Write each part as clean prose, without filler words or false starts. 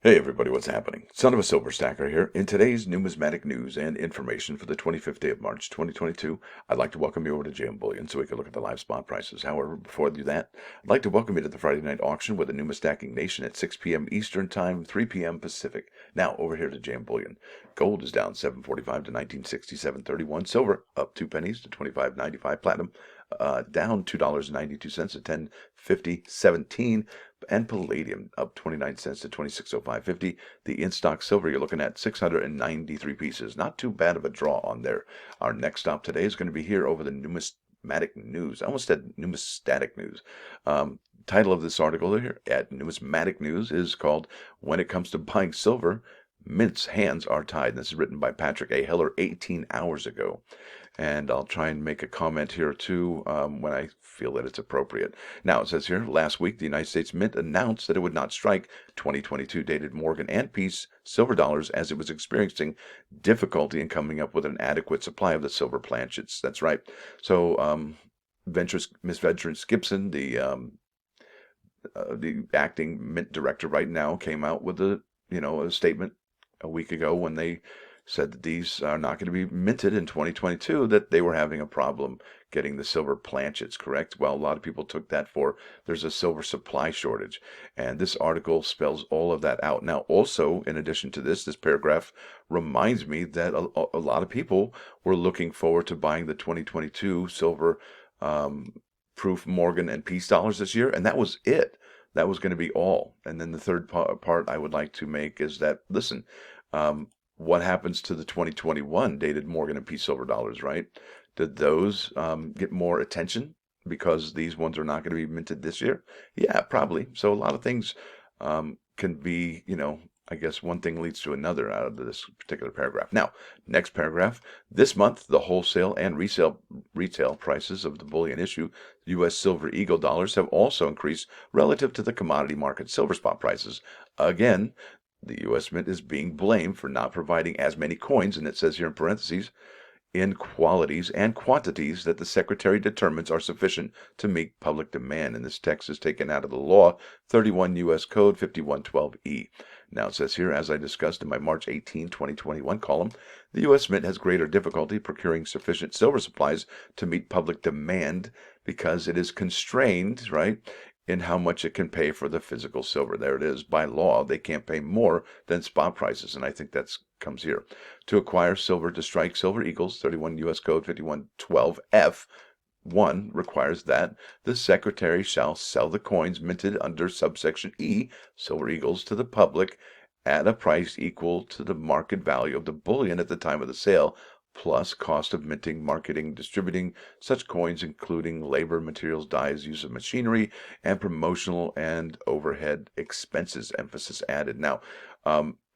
Hey everybody, what's happening? Son of a Silver Stacker here. In today's numismatic news and information for the 25th day of March 2022, I'd like to welcome you over to JM Bullion so we can look at the live spot prices. However, before I do that, I'd like to welcome you to the Friday night auction with the Numistacking Nation at 6 p.m. Eastern Time, 3 p.m. Pacific. Now, over here to JM Bullion. Gold is down 7.45 to 1967.31. Silver up 2 pennies to 25.95. Platinum down $2.92 to 10.50.17. And palladium up 29 cents to 26.0550. The in-stock silver, you're looking at 693 pieces. Not too bad of a draw on there. Our next stop today is going to be here over the Numismatic News. I almost said Numismatic News. Title of this article here at Numismatic News is called "When It Comes to Buying Silver, Mint's Hands Are Tied." And this is written by Patrick A. Heller 18 hours ago. And I'll try and make a comment here too when I feel that it's appropriate. Now, it says here, last week, the United States Mint announced that it would not strike 2022 dated Morgan and Peace silver dollars as it was experiencing difficulty in coming up with an adequate supply of the silver planchets. That's right. So, Miss Venturance Gibson, the acting Mint director right now, came out with a statement a week ago when they said that these are not going to be minted in 2022, that they were having a problem getting the silver planchets, correct? Well, a lot of people took that for there's a silver supply shortage. And this article spells all of that out. Now, also, in addition to this paragraph reminds me that a lot of people were looking forward to buying the 2022 silver proof Morgan and Peace dollars this year, and that was it. That was going to be all. And then the third part I would like to make is that, listen, what happens to the 2021 dated Morgan and Peace silver dollars, right? Did those get more attention because these ones are not going to be minted this year? Yeah, probably. So a lot of things can be, I guess one thing leads to another out of this particular paragraph. Now, next paragraph. This month, the wholesale and retail prices of the bullion issue, U.S. Silver Eagle dollars, have also increased relative to the commodity market silver spot prices. Again, the U.S. Mint is being blamed for not providing as many coins, and it says here in parentheses, in qualities and quantities that the Secretary determines are sufficient to meet public demand. And this text is taken out of the law, 31 U.S. Code 5112E. Now it says here, as I discussed in my March 18, 2021 column, the U.S. Mint has greater difficulty procuring sufficient silver supplies to meet public demand because it is constrained, right, in how much it can pay for the physical silver. There it is. By law, they can't pay more than spot prices, and I think that comes here. To acquire silver to strike Silver Eagles, 31 U.S. Code 5112F, 1 requires that the Secretary shall sell the coins minted under subsection E, Silver Eagles, to the public at a price equal to the market value of the bullion at the time of the sale, plus cost of minting, marketing, distributing such coins, including labor, materials, dyes, use of machinery, and promotional and overhead expenses. Emphasis added. Now,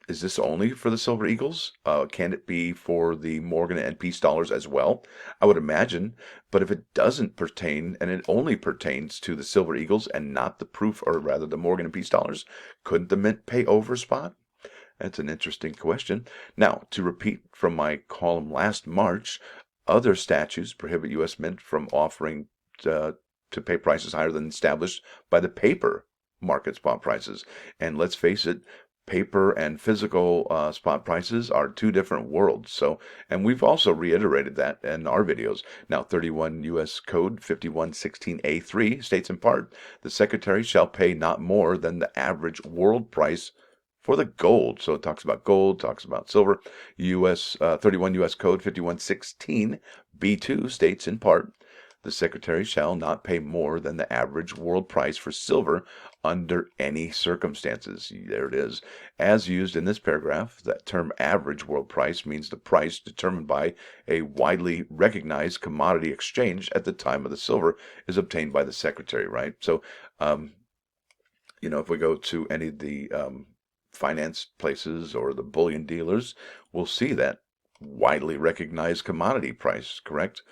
is this only for the Silver Eagles? Can it be for the Morgan and Peace dollars as well? I would imagine. But if it doesn't pertain, and it only pertains to the Silver Eagles and not the proof, or rather the Morgan and Peace dollars, couldn't the Mint pay over spot? That's an interesting question. Now, to repeat from my column last March, other statutes prohibit U.S. Mint from offering to pay prices higher than established by the paper market spot prices. And let's face it, paper and physical spot prices are two different worlds. So, and we've also reiterated that in our videos. Now, 31 U.S. Code 5116A3 states in part, the Secretary shall pay not more than the average world price for the gold. So it talks about gold, talks about silver. 31 U.S. Code 5116 B2 states in part, the Secretary shall not pay more than the average world price for silver under any circumstances. There it is. As used in this paragraph, that term average world price means the price determined by a widely recognized commodity exchange at the time of the silver is obtained by the Secretary, right? So, if we go to any of the finance places or the bullion dealers, we'll see that widely recognized commodity price, correct?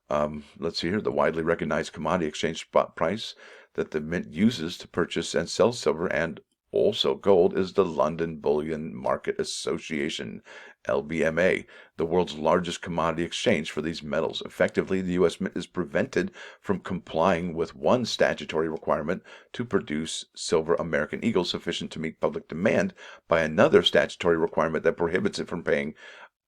Let's see here, the widely recognized commodity exchange spot price that the Mint uses to purchase and sell silver and Also gold is the London Bullion Market Association, LBMA, the world's largest commodity exchange for these metals. Effectively, the U.S. Mint is prevented from complying with one statutory requirement to produce silver American Eagle sufficient to meet public demand by another statutory requirement that prohibits it from paying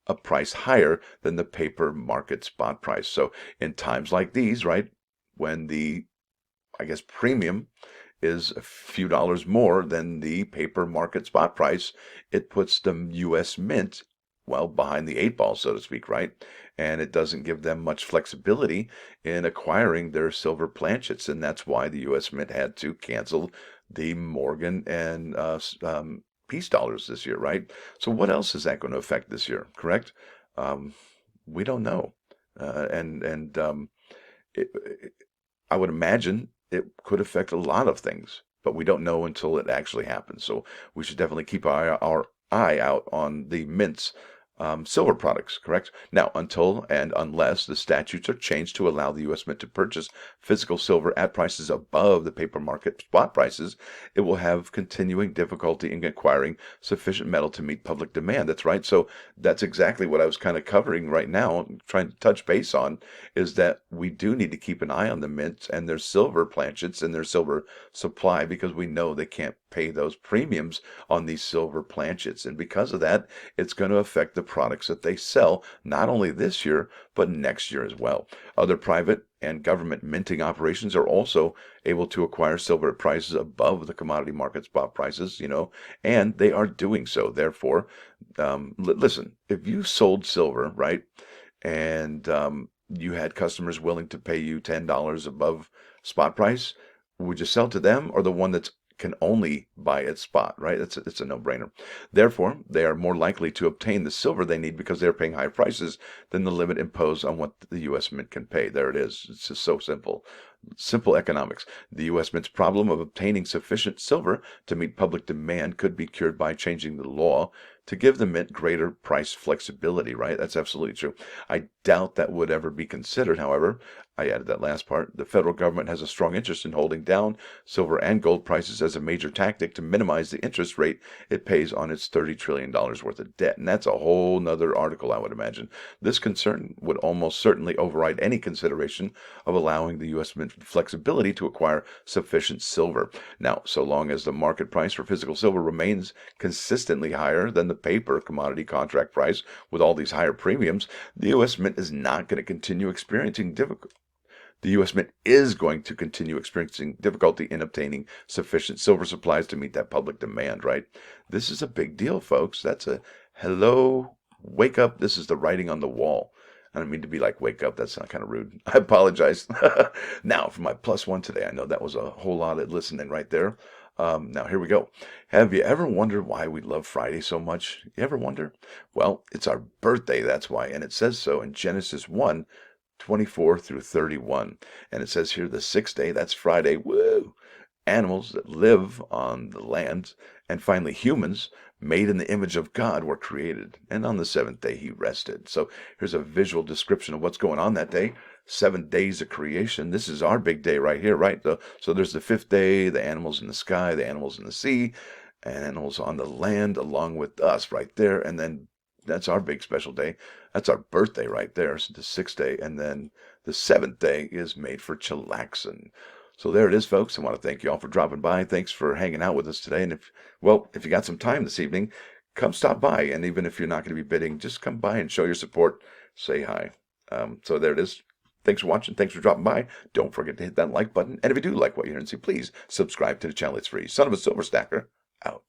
a price higher than the paper market spot price. So in times like these, right, when the, I guess, premium is a few dollars more than the paper market spot price, it puts the U.S. Mint, well, behind the eight ball, so to speak, right? And it doesn't give them much flexibility in acquiring their silver planchets. And that's why the U.S. Mint had to cancel the Morgan and peace dollars this year, right? So what else is that going to affect this year, correct? Um, we don't know. It, I would imagine it could affect a lot of things, but we don't know until it actually happens. So we should definitely keep our eye out on the mints silver products, correct? Now, until and unless the statutes are changed to allow the U.S. Mint to purchase physical silver at prices above the paper market spot prices, it will have continuing difficulty in acquiring sufficient metal to meet public demand. That's right. So that's exactly what I was kind of covering right now, trying to touch base on, is that we do need to keep an eye on the mints and their silver planchets and their silver supply, because we know they can't pay those premiums on these silver planchets. And because of that, it's going to affect the products that they sell, not only this year, but next year as well. Other private and government minting operations are also able to acquire silver at prices above the commodity market spot prices, and they are doing so. Therefore, listen, if you sold silver, right, and you had customers willing to pay you $10 above spot price, would you sell to them or the one that's can only buy at spot, right? It's a no-brainer. Therefore, they are more likely to obtain the silver they need because they're paying higher prices than the limit imposed on what the U.S. Mint can pay. There it is. It's just so simple. Simple economics. The U.S. Mint's problem of obtaining sufficient silver to meet public demand could be cured by changing the law to give the mint greater price flexibility, right? That's absolutely true. I doubt that would ever be considered, however. I added that last part. The federal government has a strong interest in holding down silver and gold prices as a major tactic to minimize the interest rate it pays on its $30 trillion worth of debt. And that's a whole nother article, I would imagine. This concern would almost certainly override any consideration of allowing the U.S. Mint flexibility to acquire sufficient silver. Now, so long as the market price for physical silver remains consistently higher than the paper commodity contract price with all these higher premiums, the U.S. Mint is not going to continue experiencing difficulty. The U.S. Mint is going to continue experiencing difficulty in obtaining sufficient silver supplies to meet that public demand, right? This is a big deal, folks. That's a hello, wake up. This is the writing on the wall. I don't mean to be like, wake up. That's not kind of rude. I apologize. Now, for my plus one today, I know that was a whole lot of listening right there. Now, here we go. Have you ever wondered why we love Friday so much? You ever wonder? Well, it's our birthday, that's why. And it says so in Genesis 1:24 through 31. And it says here, the sixth day, that's Friday, woo, animals that live on the land, and finally humans, made in the image of God, were created. And on the seventh day, he rested. So here's a visual description of what's going on that day. 7 days of creation. This is our big day right here, right? So there's the fifth day, the animals in the sky, the animals in the sea, animals on the land, along with us right there. And then that's our big special day. That's our birthday right there. So the sixth day. And then the seventh day is made for chillaxing. So there it is, folks. I want to thank you all for dropping by. Thanks for hanging out with us today. And if you got some time this evening, come stop by. And even if you're not going to be bidding, just come by and show your support. Say hi. So there it is. Thanks for watching. Thanks for dropping by. Don't forget to hit that like button. And if you do like what you hear and see, please subscribe to the channel. It's free. Son of a Silver Stacker, out.